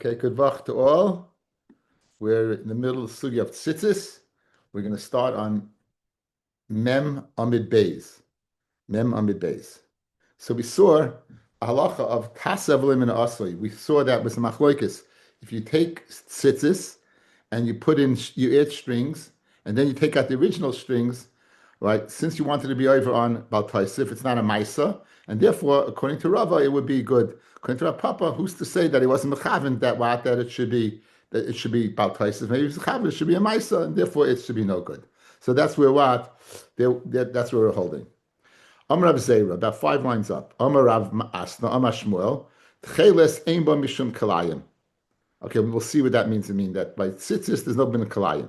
Okay, good vach to all. We're in the middle of the sugya of tzitzis. We're going to start on Mem Amid Beis. Mem Amid Beis. So we saw a halacha of tasavlim and asli. We saw that with the machloikis. If you take tzitzis and you add strings, and then you take out the original strings, right? Since you wanted to be over on Baltaisif, it's not a Maisa, and therefore, according to Rava, it would be good. According to Rav Papa, who's to say that he wasn't mechaven that it should be Baltaisif? Maybe it's mechaven, it should be a Maisa, and therefore it should be no good. So that's where that's where we're holding. Amar Rav Zera, about 5 lines up. Amar Rav Asna, Amar Shmuel, Tcheles ein ba mishum kalayim. Okay, we'll see what that means. To mean that by tzitzis, there's no bin kalayim.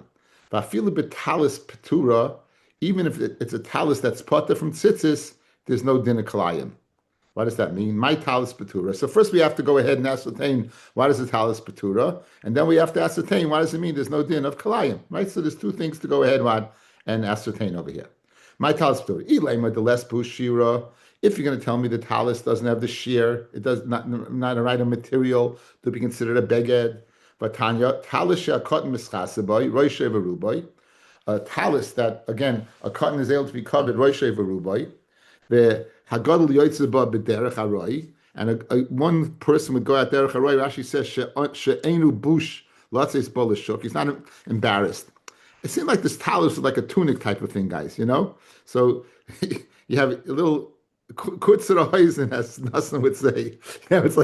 But I feel a bit talis petura, even if it's a talis that's potter from tzitzis, there's no din of kalayim. What does that mean? My talis petura. So first we have to go ahead and ascertain what is a talis petura, and then we have to ascertain what does it mean there's no din of kalayim, right? So there's 2 things to go ahead and ascertain over here. My talis petura. Ilema the less shira. If you're going to tell me the talis doesn't have the shear, it does not a right of material to be considered a beged. But Tanya, talis she'akotin mischasaboy, roishe v'ruboy. A talis that, again, a cotton is able to be covered, roishe v'ruboy. The hagadol yotzeba b'derech haroi. And one person would go out derech haroi. Rashi says she'enu bush latzes bolishuk. He's not embarrassed. It seemed like this talis was like a tunic type of thing, guys, you know? So you have a little kurzer hoizen, as Nassim would say. Yeah, it's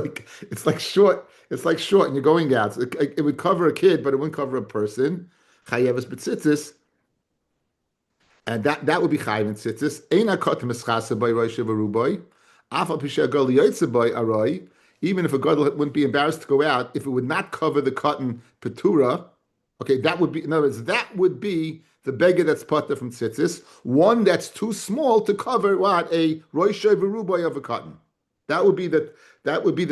like short, and you're going out. So it would cover a kid, but it wouldn't cover a person. Chayeves b'tzitzis. And that would be chayiv in tzitzis. Ein hakot mischasa by roish v'ruboy. Afal pisha gadol yoytze by aroi. Even if a gadol wouldn't be embarrassed to go out, if it would not cover the cotton petura, okay, that would be, in other words, that would be the beggar that's potter from tzitzis, one that's too small to cover what a roish v'ruboy of a cotton. That would be the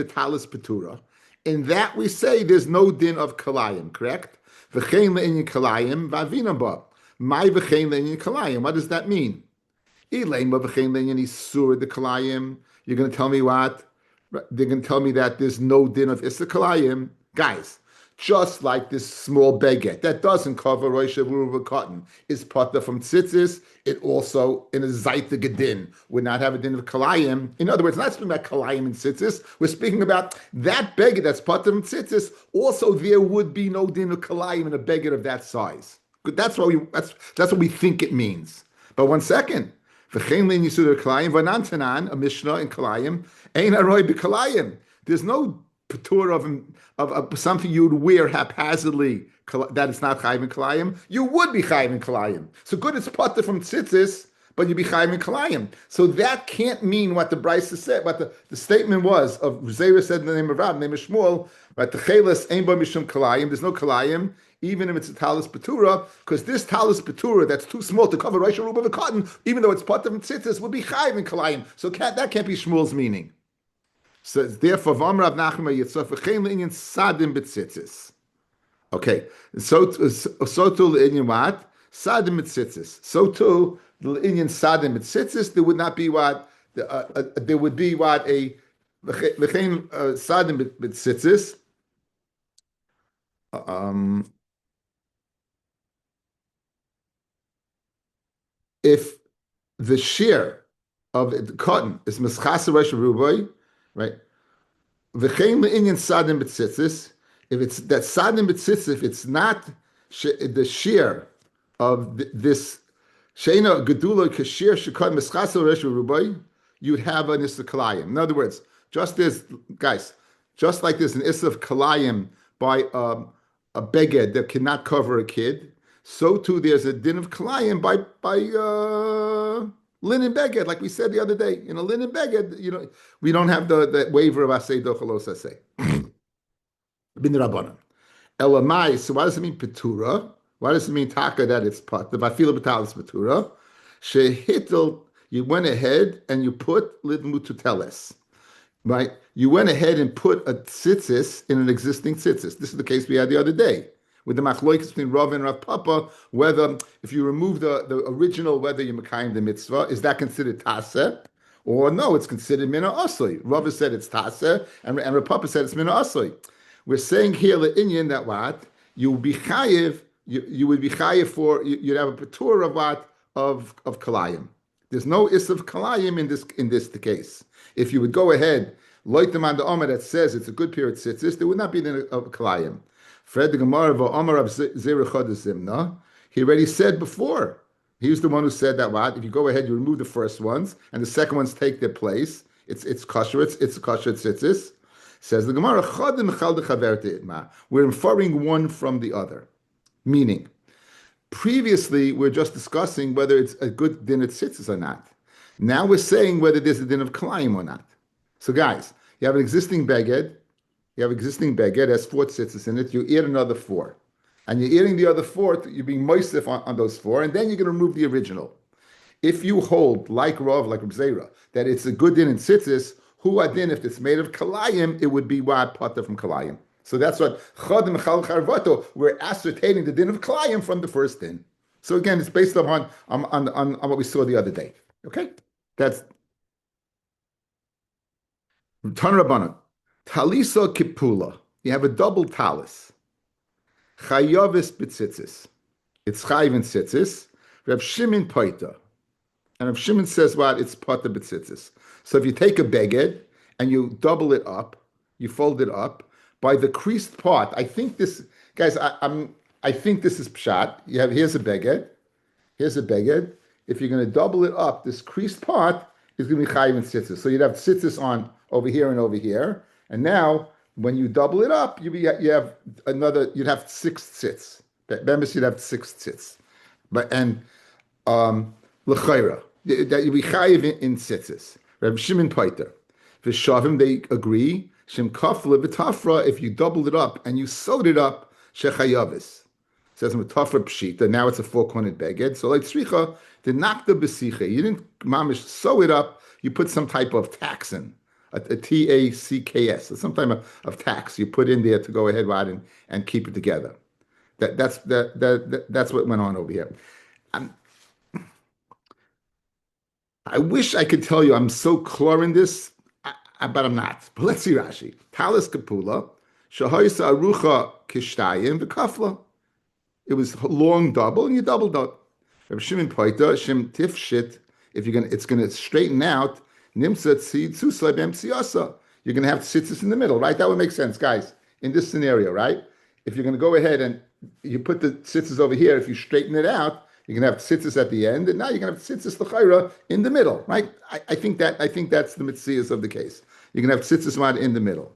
talis petura. In that we say there's no din of kalayim, correct? V'chein le'inyan kalayim v'avina ba. My v'chein le'inyan kalayim. What does that mean? Ileima v'chein le'inyan isur the kalayim. You're going to tell me what? They're going to tell me that there's no din of issa kalayim. Guys, just like this small baguette that doesn't cover roish v'ruboy cotton is potter from tzitzis, it also in a zayta gedin would not have a din of kalayim. In other words, not speaking about kalayim and tzitzis. We're speaking about that baguette that's potter from tzitzis. Also, there would be no din of kalayim in a baguette of that size. That's what we think it means. But 1 second, v'chein lein yisur kalayim v'nantanan a mishnah in kalayim ein aroi b'kalayim. There's no patur of something you would wear haphazardly that it's not chayim and kalayim. You would be chayim and kalayim. So good, it's potter from tzitzis, but you'd be chayim and kalayim. So that can't mean what the Brisa said. What the statement was of Zera said in the name of Rab, name of Shmuel. But the cheles ein ba mishum kalayim. There's no kalayim, even if it's a talis petura, because this talis petura that's too small to cover roish v'ruboy of a cotton, even though it's potter from tzitzis, would be chayim and kalayim. So that can't be Shmuel's meaning. So therefore, V'amar Rav Nachman Yitzchak v'chein le'inyan sadim b'tzitzis. Okay, so too le'inyan what? Sadim b'tzitzis. So too le'inyan sadim b'tzitzis. There would not be what? There would be what a v'chein sadim b'tzitzis. If the shear of the cotton is mischasa roish v'ruboy, right? V'chein le'inyan sadim b'tzitzis. If it's that sadim b'tzitzis, if it's not the shear of this sheina gedula kashir shekot mischasa roish v'ruboy, you'd have an issa kalayim. In other words, just like there's an issa of kalayim by a beged that cannot cover a kid, so too there's a din of kalayim by linen beged, like we said the other day. In a linen beged, we don't have the waiver of asay dochalos asay. Bin rabbanan. Elamai. So what does it mean petura? What does it mean taka that it's pot? The vafila betalis petura. Shehitel. You went ahead and you put lid mututeles. Right? You went ahead and put a tzitzis in an existing tzitzis. This is the case we had the other day with the machloikis between Rav and Rav Papa, whether if you remove the original, whether you mekayim the mitzvah, is that considered taseh? Or no, it's considered mina asli. Rav said it's taseh, and Rav Papa said it's mina asli. We're saying here the Inyan that what you would be chayiv, you would be chayiv for you'd have a patur of what of kalayim. There's no is of kalayim in this the case. If you would go ahead, loitem on the omer that says it's a good period tzitzis, there would not be the of kalayim. Fred the Gemara Omer of Zimna. He already said before. He was the one who said that what if you go ahead, you remove the first ones and the second ones take their place. It's kosher. It's kosher tzitzis. Says the Gemara, we're inferring one from the other. Meaning, previously we're just discussing whether it's a good din of tzitzis or not. Now we're saying whether there's a din of kalayim or not. So guys, you have an existing beged. You have existing beged, has 4 tzitzis in it. You eat another 4. And you're eating the other 4, you're being moistif on those 4, and then you're going to remove the original. If you hold, like Rav, like Reb Zera, that it's a good din in tzitzis, who adin, if it's made of kalayim, it would be what potter from kalayim. So that's what chodim chal charvato. We're ascertaining the din of kalayim from the first din. So again, it's based upon on what we saw the other day. Okay, that's Tan Rabbanan. Talisa kipula. You have a double talis. Chayavis b'tzitzis. It's chayiv in tzitzis. Reb Shimon paita. And Reb Shimon says what? It's pata b'tzitzis. So if you take a beged and you double it up, you fold it up by the creased part. I think this, guys. I think this is pshat. Here's a beged. Here's a beged. If you're going to double it up, this creased part is going to be chayiv in tzitzis. So you'd have tzitzis on over here and over here. And now when you double it up, you'd have 6 tzitz. Members, you'd have 6 tzitz. L'chayra, that you be chayiv in tzitzis. Reb Shimon Paiter. V'shavim, they agree. Shem kafla v'tafra, if you doubled it up and you sewed it up, shechayavis. Says v'tafra pshita, now it's a 4-cornered beged. So like tzricha, the nakta b'sicha, you didn't mamish sew it up, you put some type of taxin, a TACKS, some type of tax you put in there to go ahead and keep it together. That's what went on over here. I wish I could tell you I'm so clear in this, but I'm not. But let's see Rashi. Talis kapula, shahoisa arucha kishtayim v'kafla. It was long double, and you doubled up. Reb Shimon Poita, Shem tifshit. If it's gonna straighten out. Nimsa tzid susla b'em tziyasa. You're gonna have tzitzis in the middle, right? That would make sense, guys. In this scenario, right? If you're gonna go ahead and you put the tzitzis over here, if you straighten it out, you're gonna have tzitzis at the end, and now you're gonna have tzitzis l'chayra in the middle, right? I think that's the mitzias of the case. You're gonna have tzitzis mad in the middle.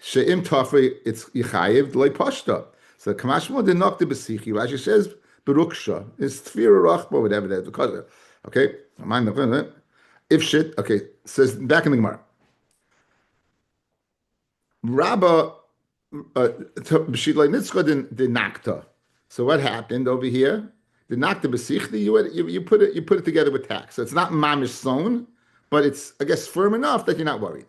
She'im tafri, it's yichayiv loy pashta. So kamashmo de nokte besichi. Rashi says beruksha is tfira rachbo, whatever that because okay. If shit, okay, says back in the Gemara. Rabba b'shidlei nitzcha de nakta. So what happened over here? The nakta b'sichli, you put it together with tax. So it's not mamish sewn, but it's I guess firm enough that you're not worried.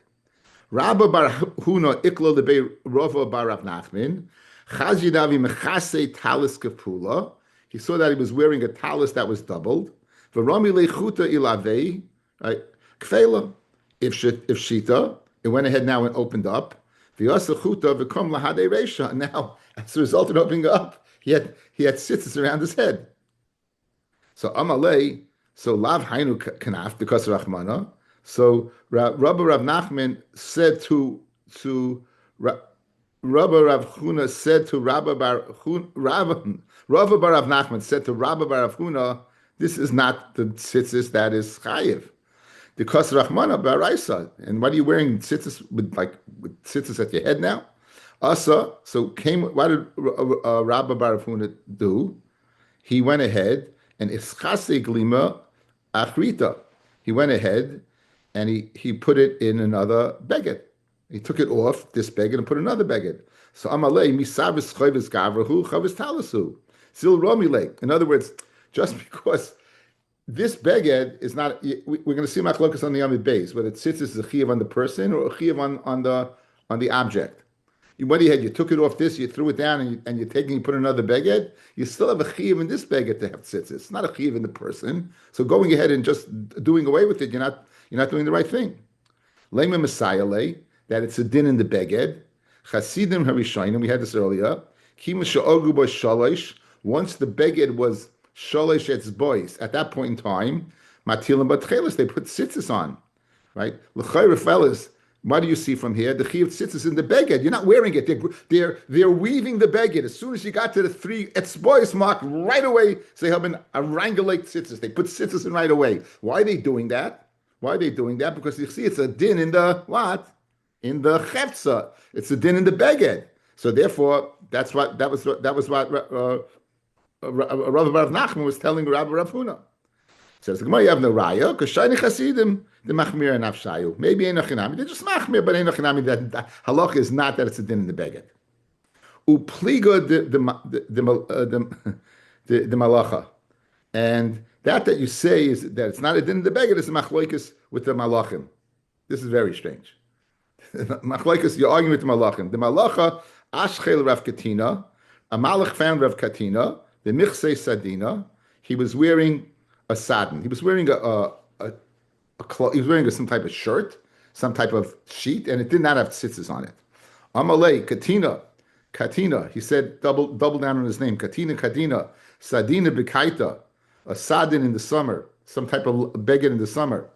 Rabba bar Huna iklo lebei Rava bar Rav Nachman chazidavi mechase talis kapula. He saw that he was wearing a talis that was doubled. V'rami lechuta ilavei, right? Kfela. If shita, it went ahead now and opened up. V'yasa chuta v'kom lahadei reisha. Now, as a result of opening up, he had tzitzis around his head. So Amalei, so Lav Hainu Kanaf, because of Rachmana. So Rabbi Rav Nachman said to Rabbi Rav Huna said to Rabbi Bar Rav Rav Nachman said to Rabbi Bar Rav Huna, this is not the tzitzis that is chayiv. Because Rachmana Baraisa. And what are you wearing tzitzis with tzitzis at your head now? Asa, so what did Rabbi Bar Rav Huna do? He went ahead and ischase glima achrita. He went ahead and he put it in another beged. He took it off this beged and put another beged. So amalei misavis chayvis gavrahu chavis talasu sil romile. In other words, just because this beged is not, we're going to see machlokas on the Amid base, whether it sits as a chiyuv on the person or a chiyuv on the object. What you had, you took it off this, you threw it down, and you put another beged. You still have a chiyuv in this beged to have tzitzis. It's not a chiyuv in the person. So going ahead and just doing away with it, you're not doing the right thing. Lema Messiah lay that it's a din in the beged. Chasidim Harishonim, we had this earlier. Kima she'ogu bo shalosh. Once the beged was shalosh etzbois, at that point in time, matilim batchelis, they put tzitzis on, right? L'chayre fellas, what do you see from here? The chiyuv tzitzis in the beged. You're not wearing it. They're weaving the beged. As soon as you got to the three etzbois mark, right away, they have a wrangulate tzitzis. They put tzitzis in right away. Why are they doing that? Why are they doing that? Because you see, it's a din in the what? In the chefza. It's a din in the beged. So therefore, that was what Rabbi Rav Nachman was telling Rabbi Rav Huna. Says the Gemara, you have no raya because shayni chasidim the machmir and afshayu. Maybe enochinami. They're just machmir, but enochinami. That halach is not that it's a din in the beged. Upliga the malacha, and that you say is that it's not a din in the beged. It's a machloikus with the malachim. This is very strange. Machlokes, you're arguing with the malachim. The malacha ashchel Rav Katina, a malach found Rav Katina, the michse sadina. He was wearing a sadin. He was wearing he was wearing some type of shirt, some type of sheet, and it did not have tzitzis on it. Amalei Katina. He said double down on his name. Katina, sadina b'kaita, a sadin in the summer, some type of beged in the summer.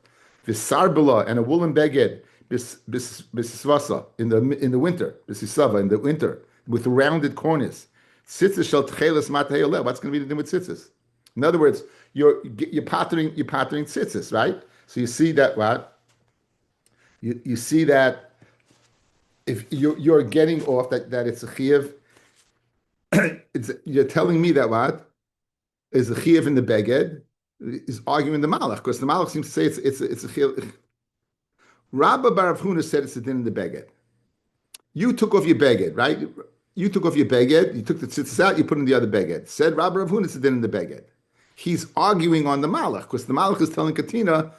Visarbala and a woolen beged. Bisvasa in the winter, bisisava in the winter with rounded corners. Tzitzis shel tcheles matayoleh. What's going to be the thing with tzitzis? In other words, you're pattering tzitzis, right? So you see that what? You see that if you're getting off that it's a chiyuv, you're telling me that what is a chiyuv in the beged is arguing the malach because the malach seems to say it's a chiyuv. Rabbi Bar Huna said it's a din in the beged. You took off your beged, right? You took off your beged, you took the tzitzis out, you put in the other beged. Said Rabbi Rav Huna it's a din in the beged. He's arguing on the malach, because the malach is telling Katina,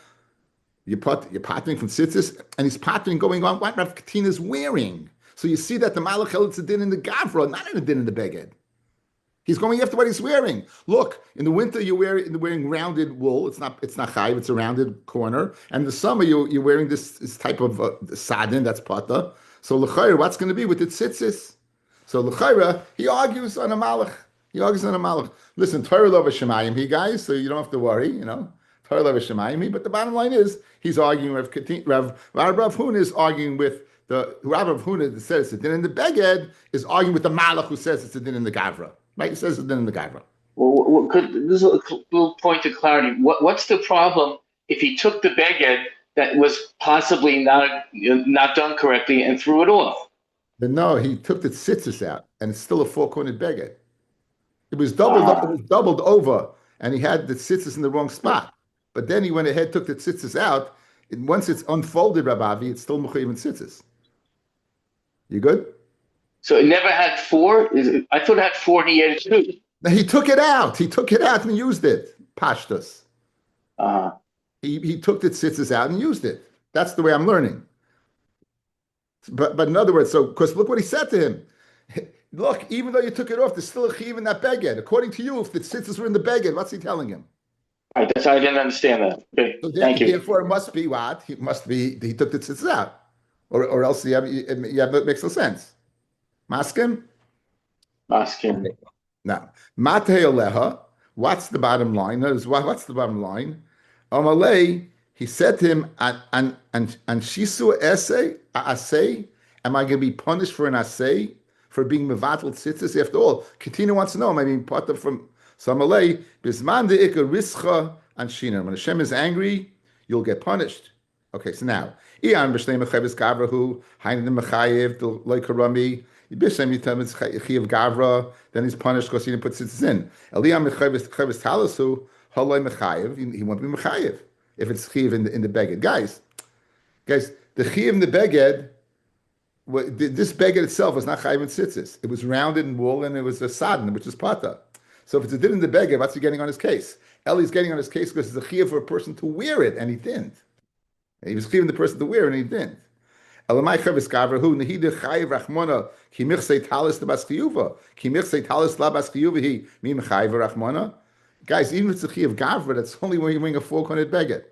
you're partnering from tzitzis, and he's partnering going on what Rav Katina is wearing. So you see that the malach held it's a din in the gavra, not in a din in the beged. He's going after what he's wearing. Look, in the winter you're wearing rounded wool. It's not chayiv. It's a rounded corner. And in the summer you're wearing this type of sadin. That's pata. So l'chayra, what's going to be with the tzitzis? So l'chayra, he argues on a malach. Listen, Torah lo v'shemayim, he guys. So you don't have to worry. Torah lo v'shemayim. But the bottom line is he's arguing with Rav Huna is arguing with the Rav Huna that says it's a din in the beged is arguing with the malach who says it's a din in the gavra. Right, he says it in the Gavra. Well, this is a little point of clarity. What's the problem if he took the beged that was possibly not done correctly and threw it off? But no, he took the tzitzis out, and it's still a four-cornered beged. It was doubled over, and he had the tzitzis in the wrong spot. But then he went ahead, took the tzitzis out. And once it's unfolded, Rabbi, it's still mechuyev in tzitzis. You good? So it never had four? I thought it had four and he had two. Now he took it out. And used it. Pashtus. He took the tzitzis out and used it. That's the way I'm learning. But in other words, because look what he said to him. Look, even though you took it off, there's still a chiv in that beged. According to you, if the tzitzis were in the beged, what's he telling him? Right, that's I didn't understand that. Okay, so thank you. Therefore, it must be what? He took the tzitzis out. Or else it makes no sense. Maskim? Okay. Now, Matei Aleha, what's the bottom line? What's the bottom line? Amalei, he said to him, and Shisu Asay, am I going to be punished for an Asay, for being Mevatel Tzitzis? After all, Katina wants to know, am I being part of from Samalei, Bisman de Ika Rischa and Shina. When Hashem is angry, you'll get punished. Okay, so now, Ian B'Shnei Mechavis Gavrahu, Hainin Mechayev, Loikarami, B'Shem Yitam Chiyav Gavra, then he's punished because he didn't put tzitzis in. Eliyam Mechavis Talasu, Haloi Mechayev, he won't be Mechayev if it's Chiyav in the beged. Guys, the Chiyav in the beged, this beged itself was not Chayev in tzitzis. It was rounded in wool and it was a sadin, which is pata. So if it's a din in the beged, what's he getting on his case? Eli's getting on his case because it's a Chiyav for a person to wear it, and he didn't. He was Chiyav the person to wear it, and he didn't. Elamai Chavis Gavrahu, Nehida Chayev Rachmona, Kimich say talis the Baskiyuva, Kimich say talis la Baskiyuva, he, Mim Chayev Rachmona. Guys, even if it's a Chiyav Gavra, that's only when you're wearing a four-cornered beged.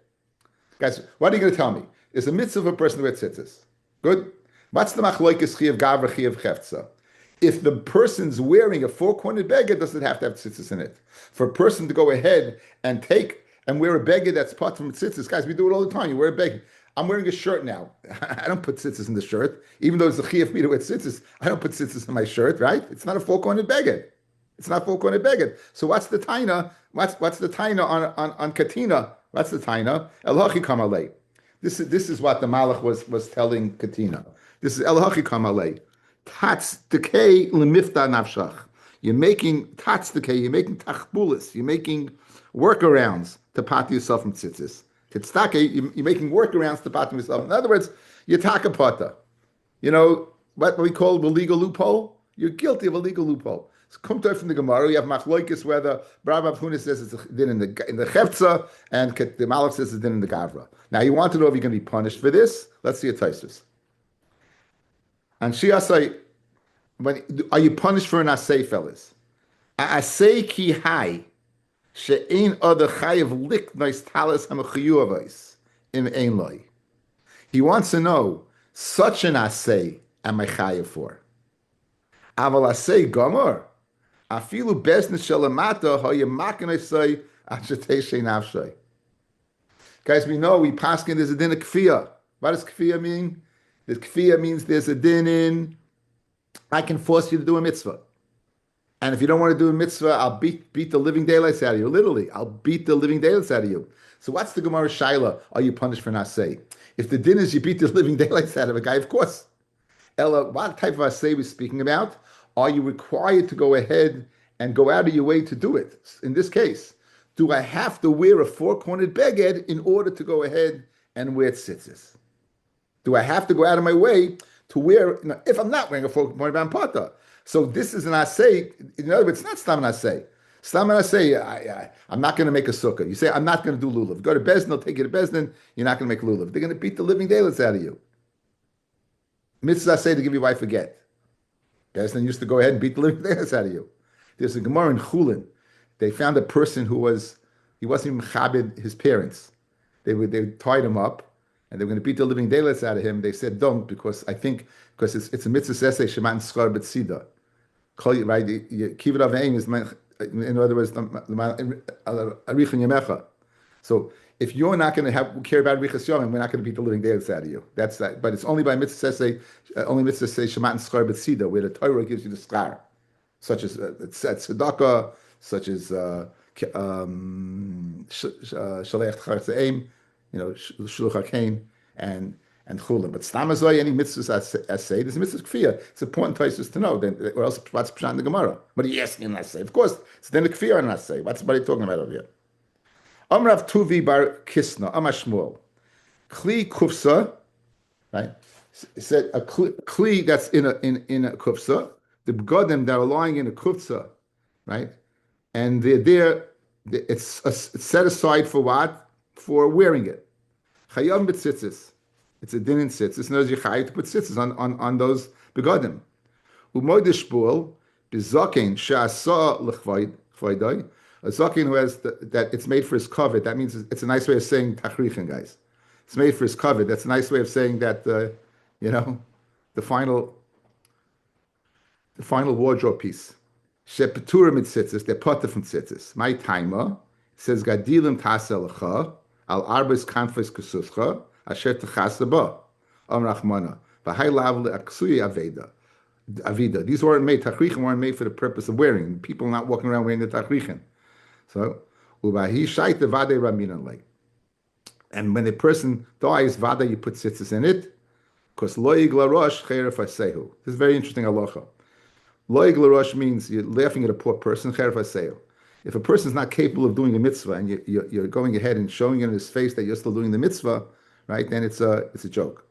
Guys, what are you going to tell me? There's a mitzvah of a person to wear tzitzis. Good? What's the machloikes chiyav gavra chiyav chefza? If the person's wearing a four-cornered beged, does it have to have tzitzis in it? For a person to go ahead and take and wear a beged that's part from tzitzis, guys, we do it all the time. You wear a beged. I'm wearing a shirt now. I don't put tzitzis in the shirt, even though it's a chiyuv for me to wear tzitzis. I don't put tzitzis in my shirt, right? It's not a four-cornered beged. It's not four-cornered beged. So what's the taina? What's the taina on katina? What's the taina? Elochi kamalei. This is what the Malach was telling Katina. This is Elochi kamalei. Tats decay lemifta nafshach. You're making tats decay. You're making tachbulis. You're making workarounds to pat yourself from tzitzis. Titztake, you're making workarounds to pat yourself. In other words, you're takapata. You know what we call the legal loophole. You're guilty of a legal loophole. So come to from the Gemara. You have machloikis whether Rabbi Huna says it's a din in the chefza and the Malach says it's a din in the gavra. Now you want to know if you're going to be punished for this. Let's see a taisus. And she asay, are you punished for an asay, fellas? A asay ki hai she'ein other chayav liknois talis hamachiyuvais in ein loy. He wants to know such an asay am I chayav for? Aval asay gomer afilu besnes shalamata hayamakin asay ashetei nafshay. Guys, we know we paskin there's a din of kfiyah. What does kfiyah mean? The kfiyah means there's a din in, I can force you to do a mitzvah. And if you don't want to do a mitzvah, I'll beat the living daylights out of you. Literally, I'll beat the living daylights out of you. So what's the Gemara Shaila? Are you punished for not say? If the din is you beat the living daylights out of a guy, of course. Ella, what type of asay we're speaking about? Are you required to go ahead and go out of your way to do it? In this case, do I have to wear a four-cornered beged in order to go ahead and wear tzitzis? Do I have to go out of my way to wear, if I'm not wearing a four-cornered bampata? So this is an asay. In other words, it's not stam an asay. Stam an asay, I'm not going to make a sukkah. You say, I'm not going to do lulav. Go to Bezdin, they'll take you to Bezdin, you're not going to make lulav. They're going to beat the living daylights out of you. Mitzvah asay to give your wife a get. Bezdin used to go ahead and beat the living daylights out of you. There's a Gemara in Chulin. They found a person he wasn't even chabed his parents. They tied him up, and they were going to beat the living daylights out of him. They said, don't, because it's a mitzvah essay, Shema and Skar B'tzida. Right? Kibbut Aveim is, in other words, Arich Yemecha. So if you're not going to care about Riches Yomim, we're not going to beat the living daylights out of you. That's that. But it's only by mitzvah essay, only mitzvah essay Shema and Skar B'tzida, where the Torah gives you the skar, such as tzedakah, such as Shalech Charzeim, Shluch HaKain, and Chulim. But Stamazoi, any mitzvahs as say, there's a mitzvah kfiyah. It's important places to know, or else what's pshat in the Gemara? What are you asking in say? Of course, it's then the kfiyah in say. What's somebody talking about over here? Amrav Tuvi bar Kisna, Amashmuel. Kli kufsa, right? It said a kli that's in a kufsa. The begodim that are lying in a kufsa, right? And they're there. It's set aside for what? For wearing it. Chayam b'tzitzis. It's a din in tzitzis. And there's you chayav to put tzitzis on those begodim. Umoidish shpuel b'zaken she'asa l'chvaydai. A zaken who has that it's made for his covet. That means it's a nice way of saying tachrichin, guys. It's made for his covet. That's a nice way of saying that the final wardrobe piece. Shepetura mitzitzis. They're potter from tzitzis. My timer says gadilim taselacha al arbes kanfes kususcha asher techasaba am rachmana v'hai lav le'aksuyi avida. These weren't made. Tachrichin weren't made for the purpose of wearing. People not walking around wearing the tachrichin. So ubahi shaita vade raminan like. And when a person dies, vada you put tzitzis in it, because loig larosh cheref asehu. This is very interesting halacha. Loig larosh means you're laughing at a poor person. Cheref asehu. If a person is not capable of doing a mitzvah and you're going ahead and showing it in his face that you're still doing the mitzvah, right? Then it's a joke.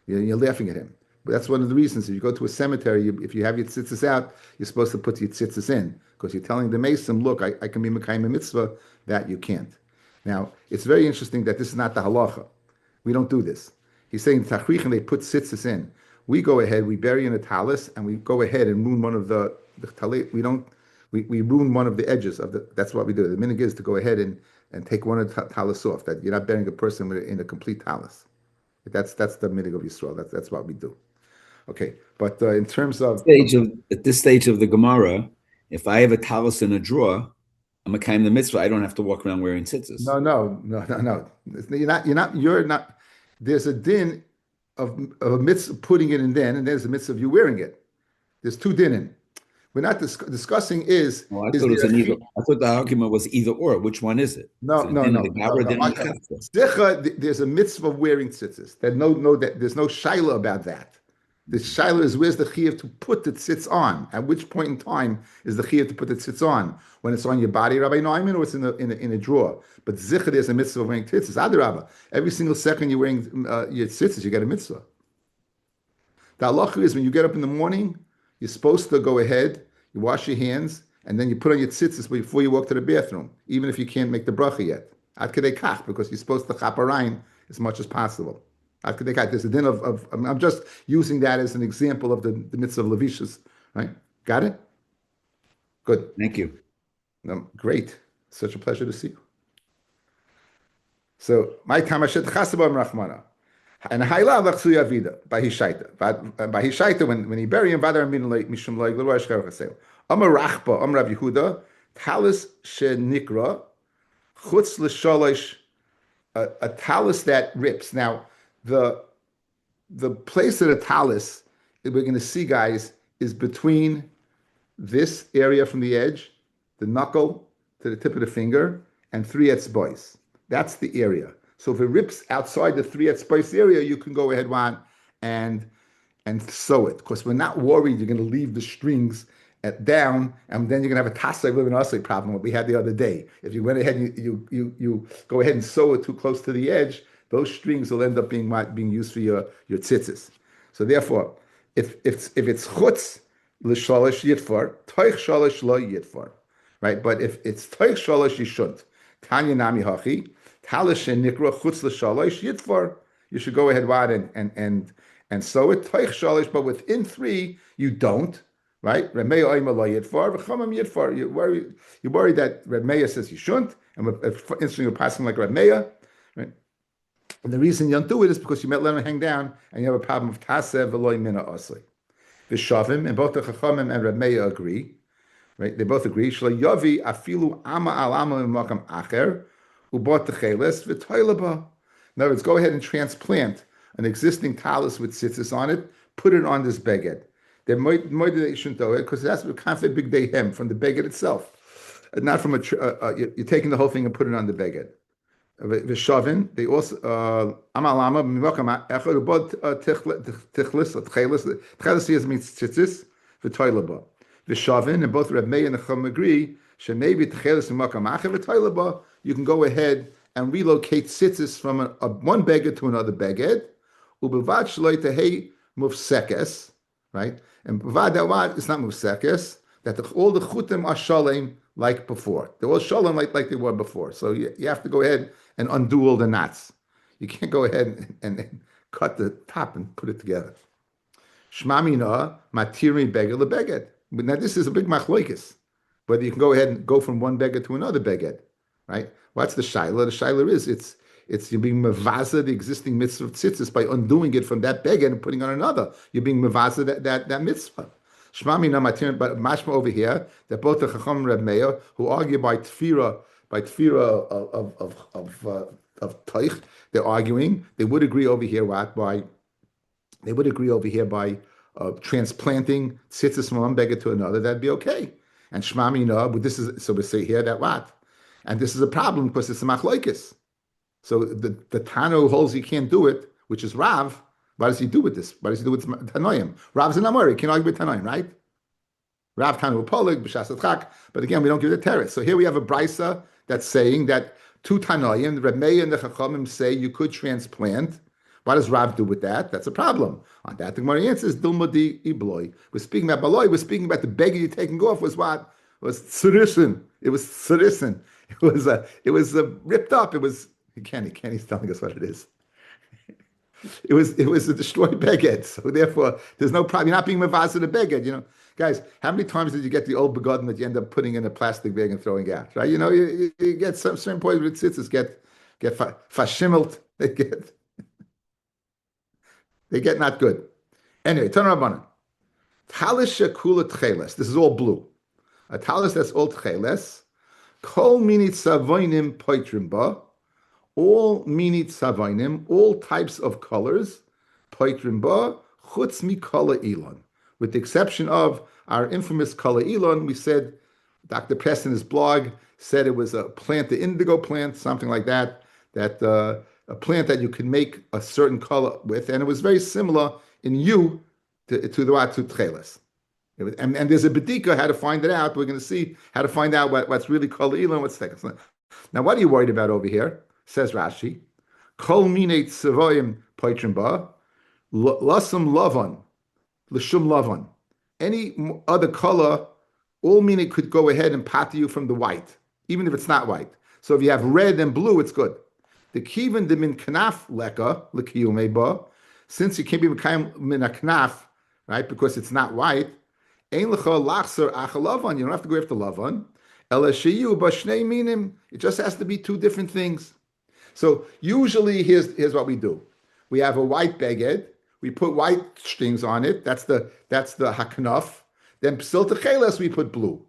You're laughing at him. But that's one of the reasons. If you go to a cemetery, if you have your tzitzis out, you're supposed to put your tzitzis in, because you're telling the mason, look, I can be mekayim a mitzvah that you can't. Now, it's very interesting that this is not the halacha. We don't do this. He's saying tachrichin, they put tzitzis in. We go ahead, we bury in a talis, and we go ahead and ruin one of the talis. We ruin one of the edges of the. That's what we do. The minhag is to go ahead and take one of the talis off. That you're not burying a person in a complete talis. That's the minhag of Yisrael. That's what we do. Okay, but in terms of At this stage of the Gemara, if I have a talus in a drawer, I'm a kind of mitzvah. I don't have to walk around wearing tzitzis. no. You're not. There's a din of a mitzvah putting it in then, and there's a mitzvah of you wearing it. There's two dinim. We're not discussing Well, I is thought it was there an a either. I thought the argument was either or. Which one is it? Is no, it a no, din in no, the no, gabra, no. din in the chafta? There's a mitzvah of wearing tzitzis. There's no shaila about that. The shaila is where's the chiyuv to put the tzitz on? At which point in time is the chiyuv to put the tzitz on? When it's on your body, Rabbi Neumann, or it's in a drawer? But zichar, there's a mitzvah of wearing tzitzis. Adarabba. Every single second you're wearing your tzitzis, you get a mitzvah. The halacha is when you get up in the morning, you're supposed to go ahead, you wash your hands, and then you put on your tzitzis before you walk to the bathroom, even if you can't make the bracha yet. Ad kedei kach, because you're supposed to chaparain as much as possible. Ad kedei kach. There's a din of I'm just using that as an example of the mitzvah of levishus, right? Got it? Good. Thank you. Great. Such a pleasure to see you. So, my tamashet chasabam rachmana. And Hayla Lachsuya Vida by Hishaita. By Hishaita, when he buried him, Vadar Min Lake Mishum Lake Luash Karachasel. Amar Rachba, Amar Rav Yehuda, Talis Shenikra, Chutz L'Shalish, a talus that rips. Now, the place of the talus that we're going to see, guys, is between this area from the edge, the knuckle to the tip of the finger, and three etzbois. That's the area. So if it rips outside the three etzbois area, you can go ahead and sew it. Because we're not worried you're going to leave the strings down, and then you're going to have a tasay living asay problem, what we had the other day. If you went ahead and you go ahead and sew it too close to the edge, those strings will end up being used for your tzitzis. So therefore, if it's chutz l'shalish yitfar, toich shalish lo yitfar, right? But if it's toich shalish, you shouldn't. Tanya nami hachi, talish and nikra chutz l'shalish yitfar. You should go ahead and sew it toich shalish, but within three you don't. Right? Remeya oima lo yitfar, v'chamam yitfar. You worry that Remeya says you shouldn't, and instantly you're passing like Remeya. Right? And the reason you don't do it is because you might let him hang down, and you have a problem of tasev v'loy mina osli. V'shavim, and both the Chachamim and Remeya agree. Right? They both agree. Shlo yavi afilu ama al ama b'makam acher ubot techeles v'toylaba. In other words, go ahead and transplant an existing talus with tzitzis on it, put it on this beged. They might they shouldn't do it because that's a big day hem from the beged itself, not from you're taking the whole thing and putting it on the beged. V'shavin, they also amalama b'makam echad ubod tichlis tchelis means tzitzis v'toylaba. V'shavin, and both Reb Meir and the Chum agree shemaybe tchelis b'makam acher v'toylaba. You can go ahead and relocate tzitzis from one beged to another beged. Ubevad shloi tehei mufsekes, right? And b'vad that what it's not mufsekes, that all the chutim are shalem like before. They're all shalem like they were before. So you have to go ahead and undo all the knots. You can't go ahead and cut the top and put it together. Shmamina matiri beged lebeged. But now this is a big machloikis, whether you can go ahead and go from one beged to another beged, right? What's the shaila? The shaila is it's you're being mevaza the existing mitzvah of tzitzis by undoing it from that beged and putting on another. You're being mevaza that mitzvah. Shmami namatir, but mashma over here that both the Chacham and Reb Meir who argue by tefira of toich, they're arguing. They would agree over here by transplanting tzitzis from one beged to another. That'd be okay. And shmami no, but this is so we say here that what, and this is a problem because it's a machlokes. So the Tano holds you can't do it, which is Rav. What does he do with this? What does he do with Tanoim? Rav's an Amori. He can't argue with Tanoim, right? Rav Tanu Polig, B'shas Atchak. But again, we don't give the teretz. So here we have a brisa that's saying that two Tanoim, the Reb Meir and the Chachamim say you could transplant. What does Rav do with that? That's a problem. On that, the Gemara answers Dilmadi Ibloy. We're speaking about Baloi. We're speaking about the beggar you're taking off was what? Was tzurisin. It was tzurisin. It was ripped up. It was. Kenny's telling us what it is. It was a destroyed beged. So therefore, there's no problem. You're not being mavaz in a beged. Guys, how many times did you get the old begotten that you end up putting in a plastic bag and throwing out? Right? You get some certain points with tzitzis get fashimmelt. They get not good. Anyway, turn around. Talis shekula tcheles. This is all blue. A talis that's all tcheles. Kol minit savoinim poitrim ba. All minit savoinim, all types of colors, poitrim ba, chutz mi kala elon. With the exception of our infamous kala elon, we said, Dr. Press in his blog said it was a plant, the indigo plant, something like that, a plant that you can make a certain color with, and it was very similar in hue to the Watu Tcheles. And there's a bedika how to find it out. We're going to see how to find out what's really kala elon, what's second. Now, what are you worried about over here? Says Rashi, Kol minate sevoyim poitrim ba, lasum lavan, l'shum lavan. Any other color, all minate could go ahead and pat you from the white, even if it's not white. So if you have red and blue, it's good. The kivan de min knaf leka l'kiyume ba, since you can't be min a knaf, right? Because it's not white. Ein lecha lachser achalavan. You don't have to go after lavan. Ela sheyu b'shnei minim. It just has to be two different things. So usually, here's what we do: we have a white beged, we put white strings on it. That's the haknaf. Then psil techeles, we put blue.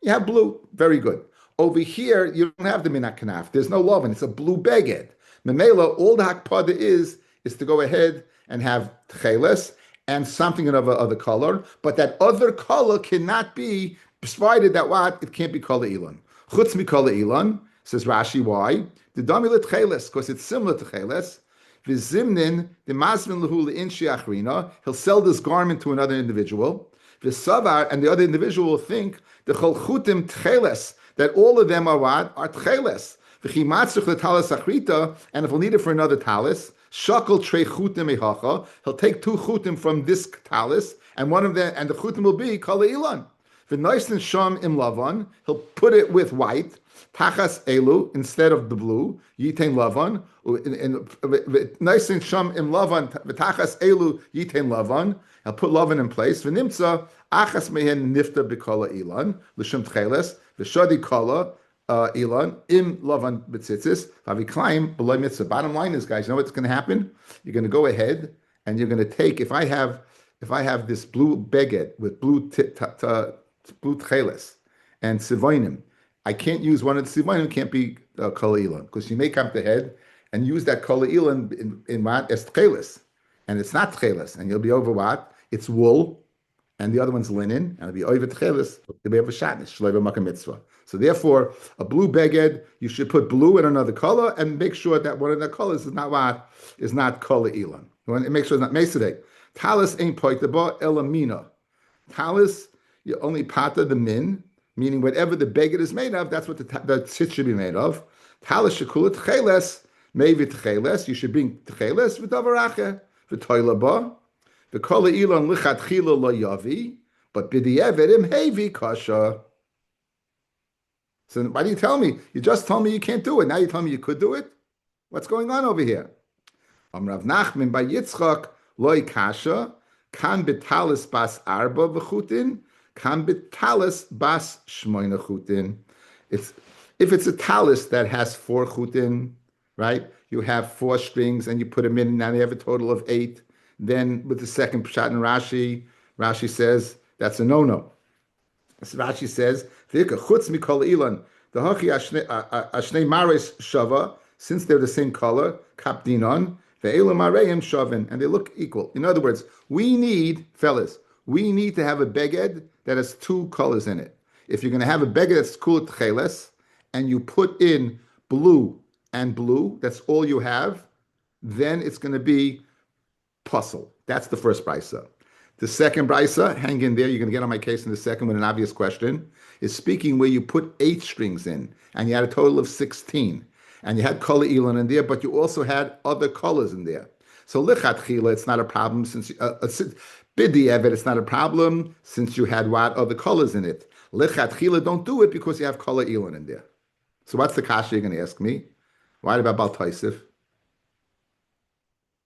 You have blue, very good. Over here, you don't have the minaknaf. There's no love, and it's a blue beged. Memela, all the hakpada is to go ahead and have techeles and something of other color, but that other color cannot be provided that what it can't be kala ilan. Chutz mi kala ilan, says Rashi. Why? The damilet cheles, because it's similar to cheles. V'zimnin the masvin lehu le'in shiachrina. He'll sell this garment to another individual. V'savar, and the other individual will think the cholchutim tcheles, that all of them are what? Are tcheles. V'chimatzich the talis achrita, and if we'll need it for another talis, shakal trei chutim ehacha. He'll take two chutim from this talis, and one of them, and the chutim will be kala ilan. V'noisen sham im lavan. He'll put it with white. Tachas elu instead of the blue. Yitain lavan. Nice sham im lavan. V'tachas elu yitain lavan. I'll put lavan in place. V'nimtza achas mehen nifta b'kala ilan l'shem tcheles v'shadi kala ilan im lavan b'tzitzis v'aviklayim b'loy mitzvah. Bottom line is, guys, you know what's going to happen? You're going to go ahead and you're going to take. If I have this blue beged with blue tcheles and sivoinim, I can't use one of the sivonim, can't be kala ilan, because you make up the head and use that kala ilan in what? As tcheles. And it's not tcheles, and you'll be over what? It's wool, and the other one's linen, and it'll be over tcheles, you'll be over shatnish, shleiva makam mitzvah. So therefore, a blue beged, you should put blue in another color, and make sure that one of the colors is not what? Is not kala ilan. Make sure it's not mesidek. Talis ain't poitaba elamina. Talis, you only pata the min, meaning whatever the beged is made of, that's what the tzit should be made of. Talis shekula tcheles, maybe tcheles, you should bring tcheles v'davarache, v'toilaba, v'kala ilan lichatchila lo yavi, but b'di'eved im hevi kasha. So why do you tell me? You just told me you can't do it. Now you tell me you could do it? What's going on over here? Rav Nachman by Yitzchak loy kasha, kan b'talis bas arba v'chutin, kan b'talis bas shmoina chutin. If it's a talis that has 4 chutin, right? You have 4 strings and you put them in, and now you have a total of 8. Then with the second pshat in Rashi says that's a no-no. So Rashi says, "V'ika chutz mikol ilan the hachi ashnei mares shava, since they're the same color, kapdinon ve'elu mareim shavin, and they look equal." In other words, we need, fellas, we need to have a beged that has 2 colors in it. If you're going to have a beged that's kul tcheles, and you put in blue and blue, that's all you have, then it's going to be puzzle. That's the first brisa. The second brisa, hang in there, you're going to get on my case in a second with an obvious question, is speaking where you put 8 strings in, and you had a total of 16. And you had color elan in there, but you also had other colors in there. So lichatchila, it's not a problem, since bidi evet, it's not a problem, since you had what other colors in it. Lichatchila, don't do it because you have color elan in there. So what's the kasha you're going to ask me? What about Bal Taisif?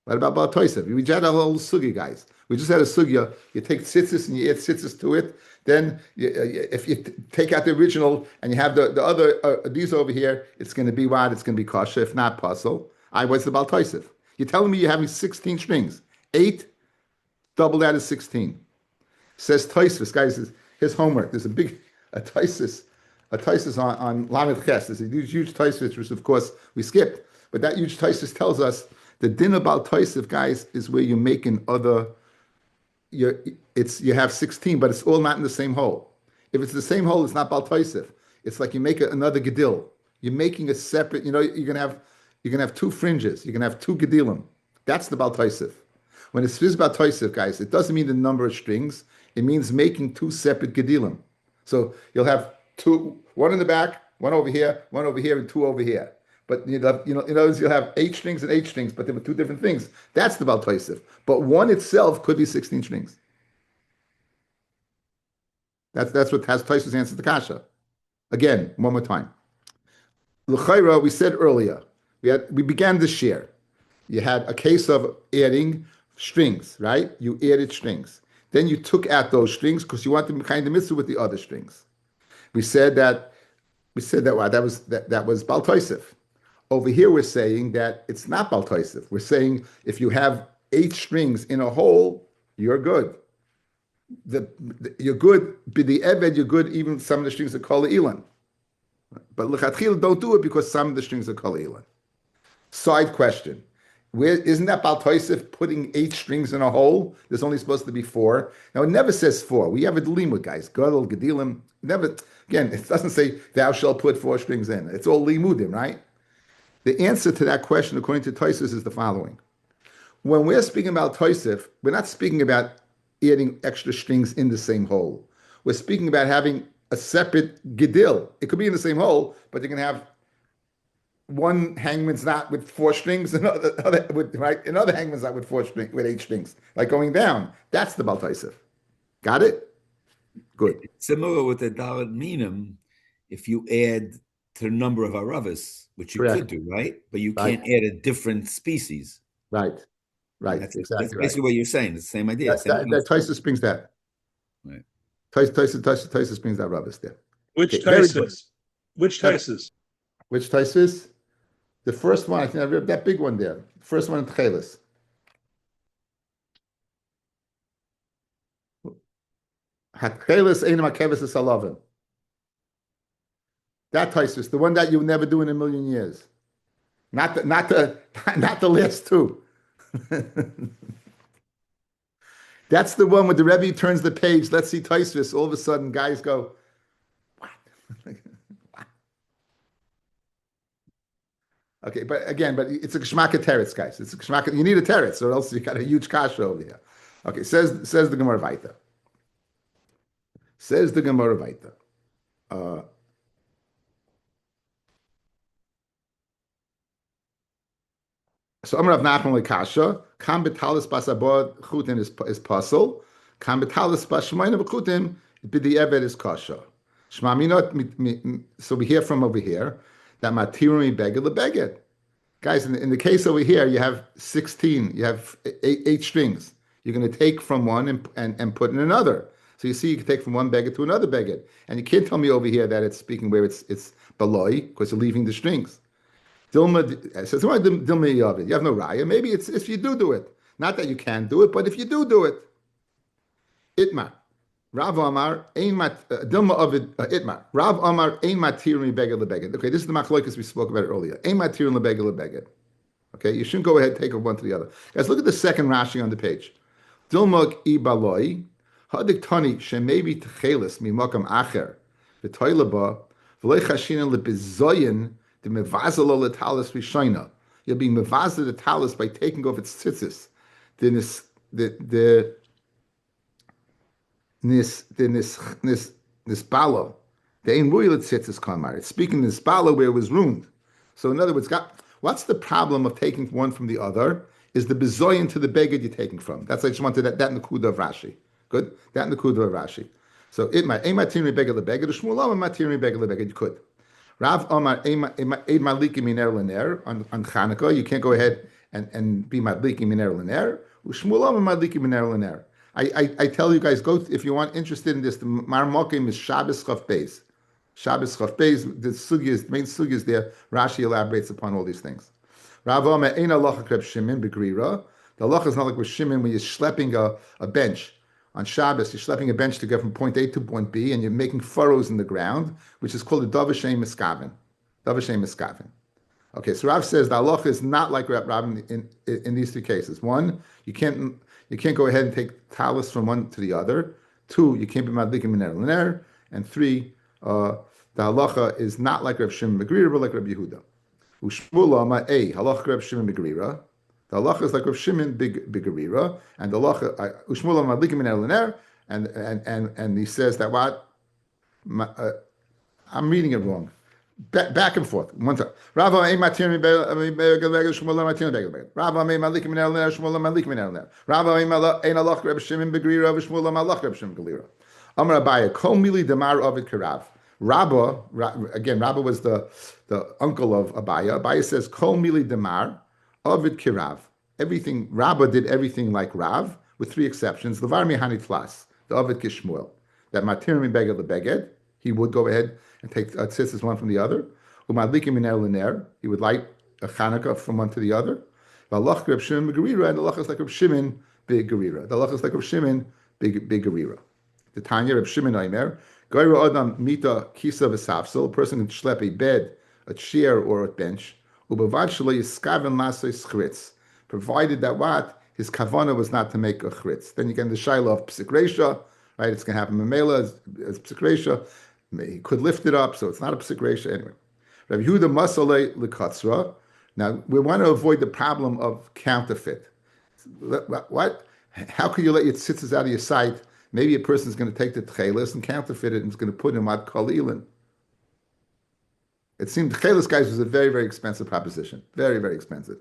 What about Bal Taisif? We just had a whole sugi, guys. We just had a sugya. You take tzitzis and you add tzitzis to it. Then if you take out the original and you have the other, these over here, it's going to be what? It's going to be kasha, if not puzzle. What's the Bal Taisif? You're telling me you're having 16 strings. 8 Double that is 16. Says Tosfos, guys, his homework. There's a Tosfos on Lamed Ches. There's a huge Tosfos, which of course we skipped. But that huge Tosfos tells us the din about Tosfos, guys, is where you're making other. You have 16, but it's all not in the same hole. If it's the same hole, it's not Bal Tosef. It's like you make another Gedil. You're making a separate. You're gonna have two fringes. You're gonna have two Gedilim. That's the Bal Tosef. When it says Bal Tosef, guys, it doesn't mean the number of strings. It means making two separate Gedilim. So you'll have two, one in the back, one over here, and two over here. But in other words, you'll have 8 strings and 8 strings, but they were two different things. That's the Bal Tosef. But one itself could be 16 strings. That's what has Tosfos answer the kasha. Again, one more time. L'chayra, we said earlier, we began this year. You had a case of adding strings, right? You added strings. Then you took out those strings because you wanted to kind of mitzvah with the other strings. We said that that was Bal Tosef. Over here, we're saying that it's not Bal Tosef. We're saying if you have 8 strings in a hole, you're good. You're good. B'di eved, you're good. Even some of the strings are kol ilan. But l'chatchila, don't do it because some of the strings are kol ilan. Side question: Where isn't that Bal Tosef putting 8 strings in a hole? There's only supposed to be 4. Now it never says 4. We have a limud, guys. Gadol, gedilim. Never. Again, it doesn't say thou shalt put 4 strings in. It's all limudim, right? The answer to that question, according to Tosfos, is the following: When we're speaking about Tosef, we're not speaking about adding extra strings in the same hole. We're speaking about having a separate gedil. It could be in the same hole, but you can have one hangman's knot with 4 strings, and another hangman's knot with 8 strings, like going down. That's the Bal Tosef. Got it? Good. It's similar with the Dalet Minim, if you add to the number of Aravas, which you Correct. could do, right? But you can't add a different species. Right. That's Exactly. basically Right. what you're saying. It's the same idea. That Tosfos brings that. Right. Tosfos brings that rubbish there. Which Okay, very good. Tosfos? Which Tosfos? Which Tosfos? The first one, I think I read that big one there. The first one in Tchelis. Hatchelis ein makeves esalavim. That Tosfos, the one that you would never do in a million years. Not the last 2. That's the one where the Rebbe turns the page. Let's see Tosfos. All of a sudden, guys go, what? Okay, but it's a geshmaka teretz, guys. It's a geshmaka. You need a teretz, or else you got a huge kasha over here. Okay, says the Gemara Vaita. Says the Gemara Vaita. So Amar Rav Nachman lekasha, kam betalis basabod chutin is pasul, kam betalis bashmayna b'chutin b'di eved is kasha. Shmaminot. So we hear from over here that matirumi beged lebeged. Guys, in the case over here, you have 16. You have 8 strings. You're going to take from one and put in another. So you see, you can take from one beged to another beged, and you can't tell me over here that it's speaking where it's baloi because you're leaving the strings. Dilma says, Dilma Yavid. You have no raya. Maybe it's if you do it. Not that you can do it, but if you do it. Itmar. Rav Amar, Dilma Avid, Itmar. Rav Amar, Ein Matirmi Beged Lebeged. Okay, this is the machlokas we spoke about earlier. Ein Matirmi Lebeged Lebeged. Okay, you shouldn't go ahead and take one to the other. Guys, look at the second Rashi on the page. Dilma Ibaloi, Hadik Tani, Shemebi Techelis, Mimakam Acher, V'toilaba, V'lei Chashina Lebizoyin, the mevazalo letalis rishayna. You're being mevazal the talis by taking off its tzitzis. The nisbalo. The ein ruil tzitzis kamar. It's speaking nisbalo where it was ruined. So in other words, what's the problem of taking one from the other? Is the bezoyin to the beged you're taking from? That's I just wanted that in the kuda of Rashi. Good. That in the kuda of Rashi. So it might ein matiri beged lebeged. Shmuel matiri beged lebeged. You could. Rav Omar Eid Maliki Miner Lener on Chanukah. You can't go ahead and be Maliki Miner Lener. Shmuel Omar Maliki Miner Lener. I tell you guys, go if you want interested in this. The Marmokim is Shabbos Chaf Beis. Shabbos Chaf Beis. The main sugi is there. Rashi elaborates upon all these things. Rav Omar Ein Alocha Kreb Shimon Begrira. The halacha is not like with Shimon when you're schlepping a bench. On Shabbos, you're schlepping a bench to go from point A to point B, and you're making furrows in the ground, which is called a davar shein miskaven. Davar shein miskaven. Okay, so Rav says the halacha is not like Rav in these three cases. One, you can't go ahead and take talis from one to the other. Two, you can't be madlikim min l'ner. And three, the halacha is not like Rav Shimon Megrira, but like Rav Yehuda. Ushmula ma a halacha Rav Shimon Megrira. The halacha is like Rav Shimon Begerira, and the halacha Ushmula madlikim min l'ner. And he says that what I'm reading it wrong. Back and forth. One time. Rava ein matir mi begel shmula matir begel. Rava ein malik min el shmula malik min el. Rava ein alach Reb Shimon begrira shmula malach Reb Shimon begrira. Amar Abaya kol mili demar ovid karav. Rabba was the uncle of Abaya. Abaya says kol mili demar ovid kirav. Everything Rabba did everything like Rav with three exceptions. Levar mihani tlas the ovid kishmuel. That matir mi begel the beged. He would go ahead and take tzitzis one from the other. He would light a Chanukah from one to the other. And the lach is like Reb Shimon big gerira. The lach is like Reb Shimon big gerira. The Tanya Reb Shimon Aimer, Goyra Adam Mita Kisa V'Safsel, a person can schlep a bed, a chair, or a bench. Ubavad Shalei Yiskaven Lasei Schritz, provided that what his kavana was not to make a chritz. Then you get the shaila of psik reisha, right? It's going to happen memela as psik reisha. He could lift it up, so it's not a psik reisha anyway. Rabbi Yehuda Masalei Lekatzra. Now we want to avoid the problem of counterfeit. What? How can you let your tzitzis out of your sight? Maybe a person is going to take the tchelis and counterfeit it and is going to put him at kalilin. It seemed tchelis, guys, was a very, very expensive proposition. Very, very expensive.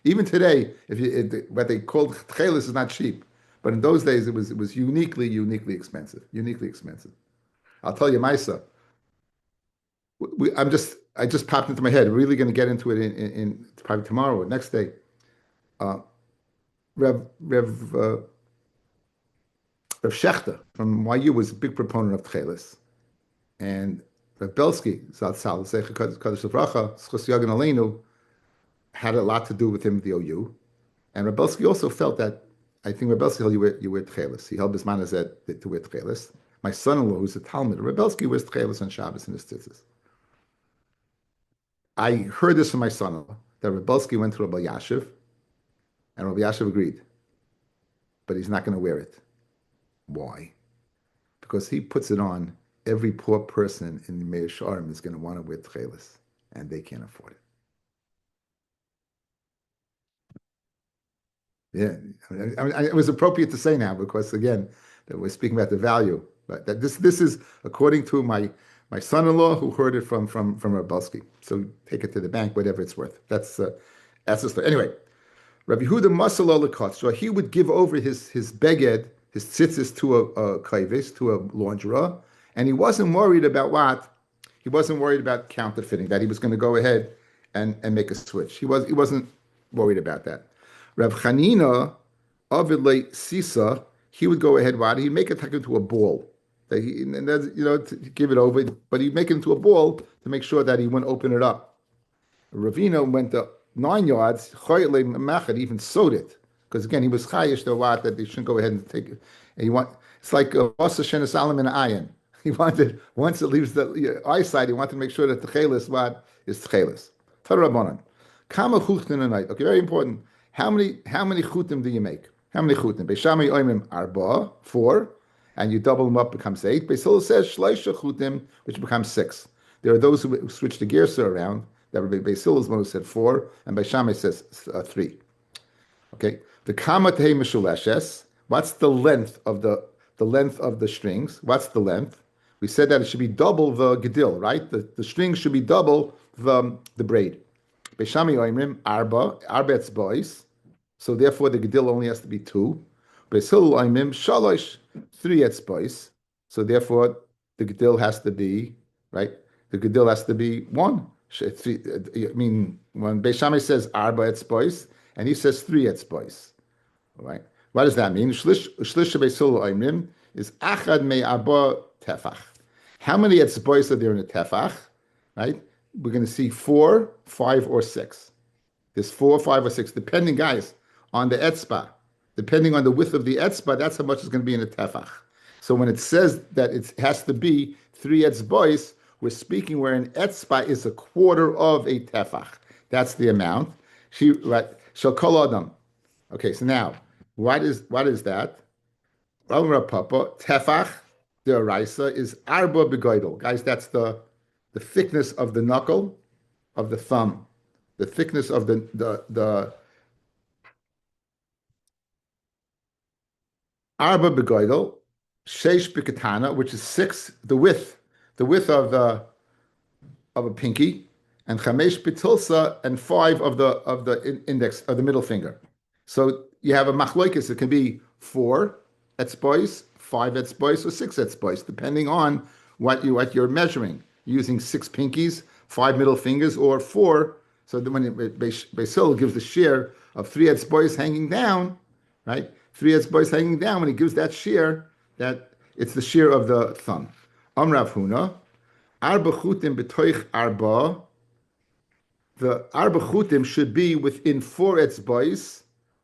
Even today, what they called tchelis is not cheap, but in those days it was uniquely expensive. Uniquely expensive. I'll tell you, Maisa. I just popped into my head. We're really going to get into it in probably tomorrow or next day. Rev Shechter from YU was a big proponent of tchelis, and Rev Belsky had a lot to do with him at the OU, and Rev Belsky also felt that I think Rev Belsky held you wear tchelis. He held Bisman Azed to wear tchelis. My son-in-law, who's a Talmud, Rev Belsky wears tchelis on Shabbos in his tzitzis. I heard this from my son-in-law that Rev Belsky went to Rabbi Yashiv, and Rabbi Yashiv agreed, but he's not going to wear it. Why? Because he puts it on. Every poor person in the Meir Sharm is going to want to wear tchelis, and they can't afford it. Yeah, I mean, it was appropriate to say now because again, that we're speaking about the value. But that this is according to my son-in-law who heard it from Rabelsky. So take it to the bank, whatever it's worth. That's the story. Anyway, Rabbi Yehuda Masalo Lekotz, he would give over his beged, his tzitzis to a kaivis, to a launderer, and he wasn't worried about what? He wasn't worried about counterfeiting, that he was going to go ahead and make a switch. He wasn't worried about that. Rav Chanina, Avidle Sisa, he would go ahead, what? He'd make it into a ball. To give it over, but he'd make it into a ball to make sure that he wouldn't open it up. Ravina went to 9 yards, even sewed it. Because again, he was chayish to what that they shouldn't go ahead and take it. And it's like Osa Shena Salam in ayin. He wanted, once it leaves the eyesight, he wanted to make sure that the chelis is chelis. Tarabanan. Kama chutin a night. Okay, very important. How many chutim do you make? How many chutim? Beishami oimim arba, 4, and you double them up, becomes 8. Beisil says shleisha chutim, which becomes 6. There are those who switch the gersa around. That would be Beisil is one who said 4, and Beishami says 3. Okay, the kama tei mishuleshes. What's the length of the strings? What's the length? We said that it should be double the gedil, right? The strings should be double the braid. Beishami oimrim arba etzbois. So therefore, the gedil only has to be 2. Beisil oimrim shalosh 3 etzbois. So therefore, the gedil has to be right. The gedil has to be 1. I mean, when Beishami says arba etzbois, and he says 3 etzbois, all right? What does that mean? Shlish beisil oimrim is achad me arba tefach. How many etzbois are there in a tefach? Right? We're going to see 4, 5, or 6. There's 4, 5, or 6, depending, guys, on the etzba. Depending on the width of the etzba, that's how much is going to be in the tefach. So when it says that it has to be 3 etzbois, we're speaking where an etzba is a quarter of a tefach. That's the amount. Shall call Adam. Okay, so now, what is that? Papa, tefach, the araisa, is arba begoidel. Guys, that's the thickness of the knuckle of the thumb. The thickness of the arba begoidel, sheish bikatana, which is 6, the width of a pinky, and chamesh pitilsa, and 5 of the index of the middle finger. So you have a machloikis. It can be 4 etzbois, 5 etzbois, or 6 etzbois, depending on what you're measuring. Using 6 pinkies, 5 middle fingers, or 4. So when Beis Hillel gives the shear of 3 etzbois hanging down, right? 3 etzbois hanging down. When he gives that shear, that it's the shear of the thumb. Rav Huna, arba chutim betoich arba. The arba chutim should be within 4 etzbois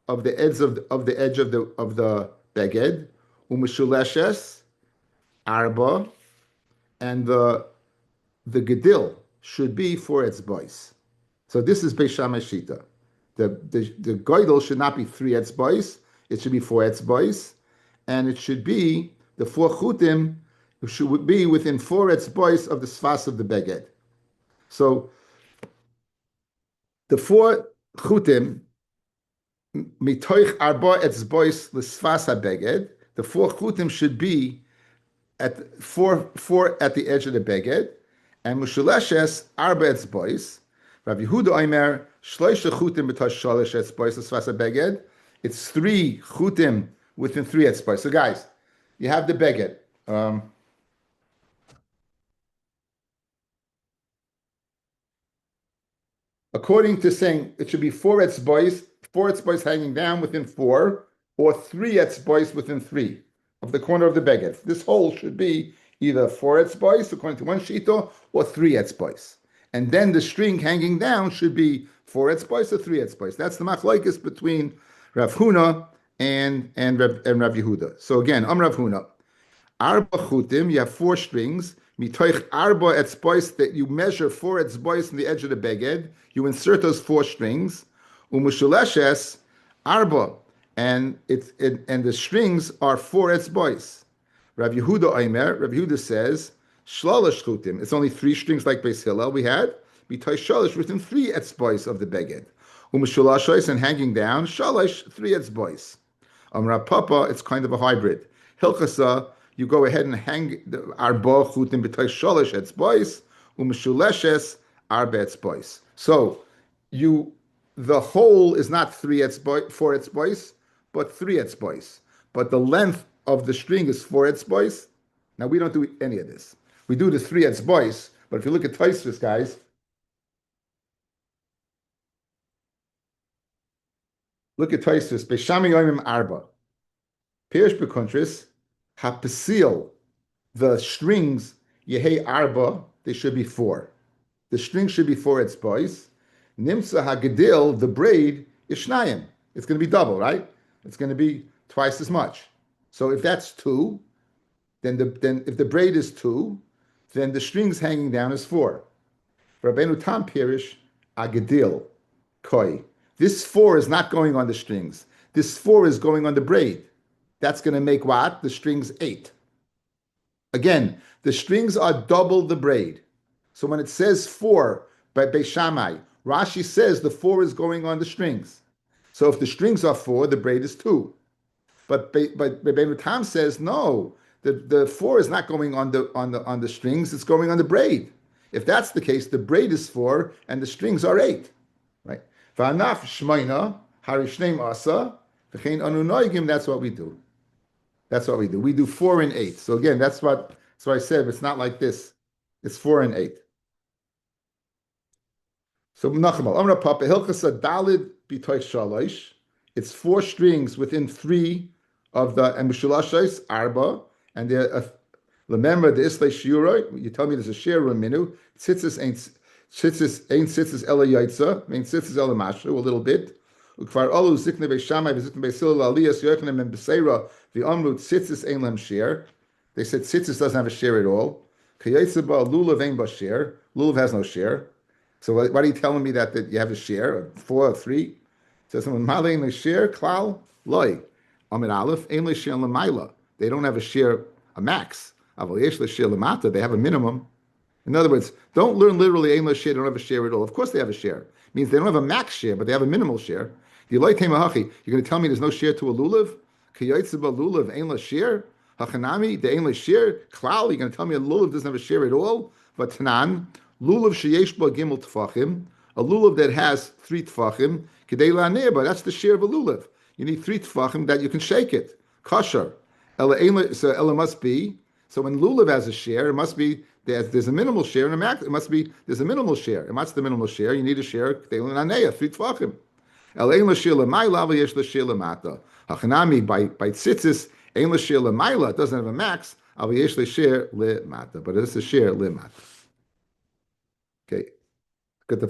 of the edge of the beged, umeshuleshes arba, and the gedil should be 4 etzbois. So this is Beis Shammai Shita. The goydel should not be 3 etzbois; it should be 4 etzbois, and it should be the 4 chutim should be within 4 etzbois of the sfas of the beged. So the 4 chutim mitoich arba etzbois l'sfas habeged. The 4 chutim should be at 4 at the edge of the beged, and mushuleshes arba etzbois. Rav Yehuda Omer shloisha chutim b'tosh shalosh etzbois l'sfas habeged. It's 3 chutim within 3 etzbois. So guys, you have the beged. According to saying it should be 4 etzbois hanging down within 4, or 3 etzbois within 3 of the corner of the beged. This hole should be either 4 etzbois, according to one shito, or 3 etzbois. And then the string hanging down should be 4 etzbois or 3 etzbois. That's the machlokes between Rav Huna and Rav Yehuda. So again, Rav Huna. Arba chutim, you have 4 strings. Mitoich arba etzbois, that you measure 4 etzbois in the edge of the beged. You insert those 4 strings. Umushuleshes arba, and the strings are 4 etzbois. Rav Yehuda Omer, Rav Yehuda says shlalash chutim. It's only 3 strings like Beis Hillel we had. Mitoich shalash within 3 etzbois of the beged. Umushulashos, and hanging down shalash 3 etzbois. Rav Papa, it's kind of a hybrid. Hilchasa, you go ahead and hang the arba chutim b'toich shalosh etzbois, umeshuleshes arba etzbois. So the hole is not 4 etzbois, but 3 etzbois. But the length of the string is 4 etzbois. Now we don't do any of this. We do the 3 etzbois, but if you look at Tosfos, guys, look at Tosfos, Beis Shammai Yomim Arba. Pirish B'Kuntris, Hapasil, the strings, Yehei Arba, they should be 4. The string should be 4 etzbois. Nimsa Hagedil, the braid, is Shnayim. It's going to be double, right? It's going to be twice as much. So if that's 2, then if the braid is 2, then the strings hanging down is 4. Rabbeinu Tam Pirish, Agedil, Koi. This 4 is not going on the strings. This 4 is going on the braid. That's going to make what? The strings 8. Again, the strings are double the braid. So when it says 4 by Beis Shammai, Rashi says the 4 is going on the strings. So if the strings are 4, the braid is 2. But Rabbeinu Tam says no, the 4 is not going on the strings; it's going on the braid. If that's the case, the braid is 4 and the strings are 8, right? V'anaf shmeina harishneim asa v'chein anu noigim. That's what we do. That's what we do. We do 4 and 8. So again, that's what I said. It's not like this. It's 4 and 8. So Menachos, Amar Papa Hilchasa Dalid B'Toich Shalosh. It's 4 strings within 3 of the Mishulashos Arba, and remember the Islay Shiuroi. You tell me there's a Shirun Minu. Tzitzis ain't tzitzis ela yaitza. Ain't tzitzis ela mashru, a little bit. Ukvar olu zikne beishamai v'zikne beisil aliyas yochanim and beseira v'amru tzitzis ein lem share. They said tzitzis doesn't have a share at all. Kayetzeba lulav ein ba share. Lulav has no share. So why are you telling me that you have a share, 4 or 3? So someone malein the share klal loy. Amid aleph ein le share lemaila. They don't have a share, a max. Aval yesh le share lemata. They have a minimum. In other words, don't learn literally ein le share. They don't have a share at all. Of course they have a share. It means they don't have a max share, but they have a minimal share. You're going to tell me there's no share to a lulav? Kayetzeba lulav ein le share. Hachanami the ein le share klal. You're going to tell me a lulav doesn't have a share at all? But tanan. Lulav sheyesh ba gimel tefachim, a lulav that has 3 tefachim, kedei la'aneh, but that's the share of a lulav. You need 3 tefachim that you can shake it. Kosher. So ela must be. So when lulav has a share, it must be there's a minimal share and a max. It must be there's a minimal share. And what's the minimal share? You need a share kedei la'aneh, 3 tefachim. Ela ein l'shir l'mayla v'yesh l'shir l'mata. Hachanami by tzitzis ein l'shir l'mayla. It doesn't have a max. V'yesh l'shir l'mata, but it's a share l'mata. Okay. Good.